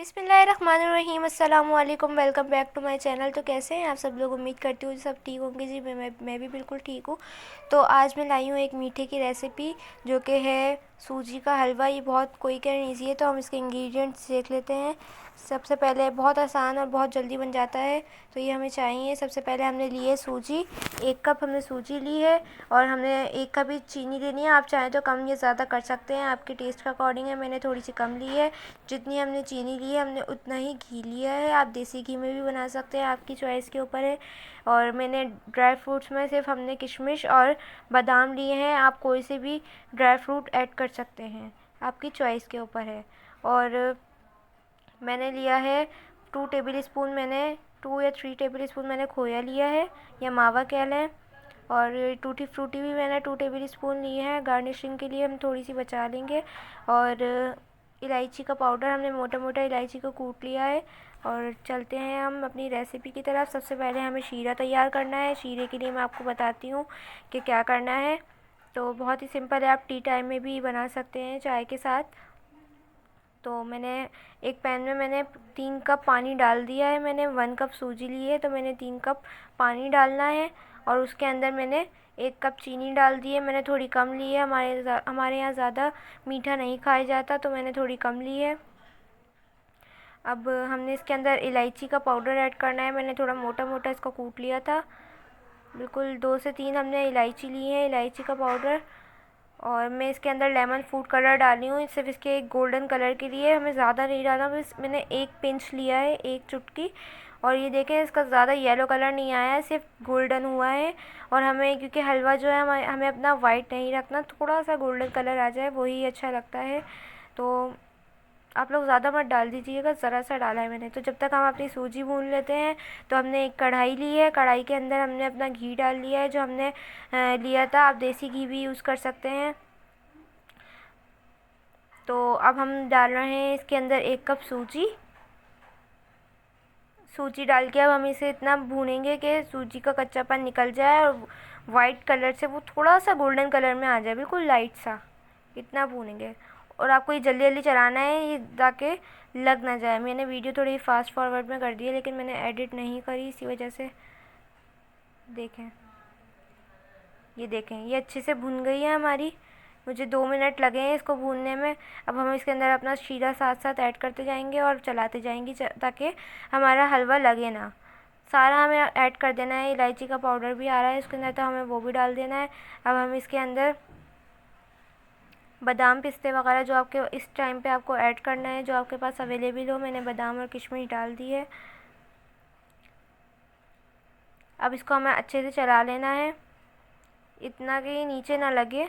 बिस्मिल्लाहिर्रहमानिर्रहीम अस्सलाम वालेकुम। Welcome back to my channel. तो कैसे हैं आप सब लोग? उम्मीद करती हूँ सब ठीक होंगे जी। मैं भी बिल्कुल ठीक हूँ। तो आज मैं लाई हूँ एक मीठे की रेसिपी जो कि है सूजी का हलवा। ये बहुत क्विक एंड ईजी है। तो हम इसके इंग्रेडिएंट्स देख लेते हैं। सबसे पहले बहुत आसान और बहुत जल्दी बन जाता है। तो ये हमें चाहिए, सबसे पहले हमने ली है सूजी। 1 कप हमने सूजी ली है और हमने 1 कप ही चीनी लेनी है। आप चाहें तो कम या ज़्यादा कर सकते हैं, आपके टेस्ट के अकॉर्डिंग है। मैंने थोड़ी सी कम ली है। जितनी हमने चीनी ली है हमने उतना ही घी लिया है। आप देसी घी में भी बना सकते हैं, आपकी चॉइस के ऊपर है। और मैंने ड्राई फ्रूट्स में सिर्फ हमने किशमिश और बादाम लिए हैं। आप कोई से भी ड्राई फ्रूट ऐड कर सकते हैं, आपकी चॉइस के ऊपर है। और मैंने लिया है 2 टेबल स्पून, मैंने 2 या 3 टेबल स्पून मैंने खोया लिया है या मावा कह लें। और टूटी फ्रूटी भी मैंने 2 टेबल स्पून ली है। गार्निशिंग के लिए हम थोड़ी सी बचा लेंगे। और इलायची का पाउडर, हमने मोटा मोटा इलायची को कूट लिया है। और चलते हैं हम अपनी रेसिपी की तरफ। सबसे पहले हमें शीरा तैयार करना है। शीरे के लिए मैं आपको बताती हूँ कि क्या करना है। तो बहुत ही सिंपल है, आप टी टाइम में भी बना सकते हैं चाय के साथ। तो मैंने एक पैन में मैंने 3 कप पानी डाल दिया है। मैंने 1 कप सूजी ली है तो मैंने 3 कप पानी डालना है। और उसके अंदर मैंने 1 कप चीनी डाल दी है। मैंने थोड़ी कम ली है, हमारे यहाँ ज़्यादा मीठा नहीं खाया जाता तो मैंने थोड़ी कम ली है। अब हमने इसके अंदर इलायची का पाउडर ऐड करना है। मैंने थोड़ा मोटा मोटा इसको कूट लिया था। बिल्कुल 2 से 3 हमने इलायची ली है, इलायची का पाउडर। और मैं इसके अंदर लेमन फूड कलर डाली हूँ, सिर्फ इसके एक गोल्डन कलर के लिए। हमें ज़्यादा नहीं डालना, बस मैंने 1 पिंच लिया है, 1 चुटकी। और ये देखें, इसका ज़्यादा येलो कलर नहीं आया है, सिर्फ गोल्डन हुआ है। और हमें, क्योंकि हलवा जो है हमें अपना वाइट नहीं रखना, थोड़ा सा गोल्डन कलर आ जाए वही अच्छा लगता है। तो आप लोग ज़्यादा मत डाल दीजिएगा, ज़रा सा डाला है मैंने। तो जब तक हम अपनी सूजी भून लेते हैं, तो हमने एक कढ़ाई ली है। कढ़ाई के अंदर हमने अपना घी डाल लिया है जो हमने लिया था। आप देसी घी भी यूज़ कर सकते हैं। तो अब हम डाल रहे हैं इसके अंदर 1 कप सूजी। सूजी डाल के अब हम इसे इतना भूनेंगे कि सूजी का कच्चापन निकल जाए और वाइट कलर से वो थोड़ा सा गोल्डन कलर में आ जाए, बिल्कुल लाइट सा। इतना भूनेंगे। और आपको ये जल्दी जल्दी चलाना है, ये ताकि लग ना जाए। मैंने वीडियो थोड़ी फास्ट फॉरवर्ड में कर दी है, लेकिन मैंने एडिट नहीं करी, इसी वजह से। देखें, ये देखें, ये अच्छे से भुन गई है हमारी। मुझे 2 मिनट लगे हैं इसको भूनने में। अब हम इसके अंदर अपना शीरा साथ साथ ऐड करते जाएंगे और चलाते जाएंगे ताकि हमारा हलवा लगे ना। सारा हमें ऐड कर देना है। इलायची का पाउडर भी आ रहा है इसके अंदर, तो हमें वो भी डाल देना है। अब हम इसके अंदर बादाम पिस्ते वगैरह जो आपके इस टाइम पे आपको ऐड करना है, जो आपके पास अवेलेबल हो। मैंने बादाम और किशमिश डाल दी है। अब इसको हमें अच्छे से चला लेना है, इतना कि नीचे ना लगे।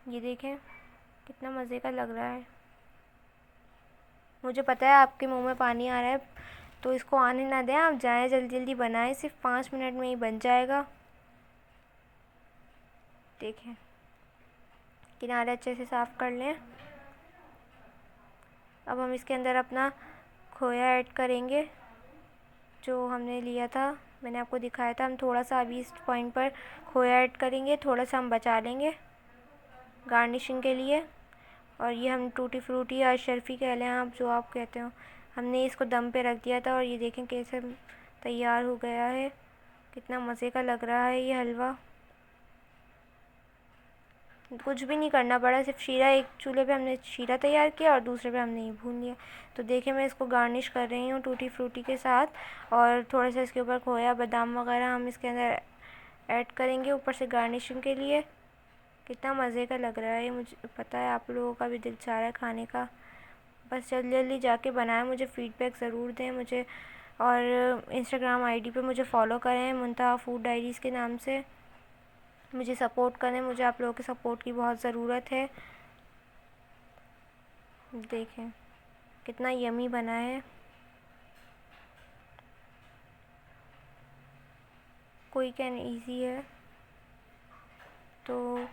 ये देखें कितना मज़े का लग रहा है। मुझे पता है आपके मुंह में पानी आ रहा है, तो इसको आने ना दें, आप जाएं जल्दी जल्दी बनाएं। सिर्फ 5 मिनट में ही बन जाएगा। देखें, किनारे अच्छे से साफ़ कर लें। अब हम इसके अंदर अपना खोया ऐड करेंगे जो हमने लिया था, मैंने आपको दिखाया था। हम थोड़ा सा अभी इस पॉइंट पर खोया ऐड करेंगे, थोड़ा सा हम बचा लेंगे गार्निशिंग के लिए। और ये हम टूटी फ्रूटी या शर्फ़ी कह लें आप, जो आप कहते हो, हमने इसको दम पे रख दिया था। और ये देखें कैसे तैयार हो गया है, कितना मज़े का लग रहा है ये हलवा। कुछ भी नहीं करना पड़ा, सिर्फ शीरा, एक चूल्हे पे हमने शीरा तैयार किया और दूसरे पे हमने ये भून लिया। तो देखिए, मैं इसको गार्निश कर रही हूँ टूटी फ्रूटी के साथ। और थोड़ा सा इसके ऊपर खोया बादाम वगैरह हम इसके अंदर ऐड करेंगे ऊपर से गार्निशिंग के लिए। कितना मज़े का लग रहा है, मुझे पता है आप लोगों का भी दिल चाह रहा है खाने का। बस जल्दी जल्दी जाके बनाएं, मुझे फ़ीडबैक ज़रूर दें मुझे। और इंस्टाग्राम आईडी पे मुझे फ़ॉलो करें, मुंतहा फूड डायरीज़ के नाम से। मुझे सपोर्ट करें, मुझे आप लोगों के सपोर्ट की बहुत ज़रूरत है। देखें कितना यमी बना है, क्विक एंड ईजी है। तो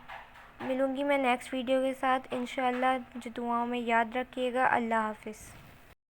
मिलूँगी मैं नेक्स्ट वीडियो के साथ इंशाल्लाह। मुझे दुआओं में याद रखिएगा। अल्लाह हाफ़िज़।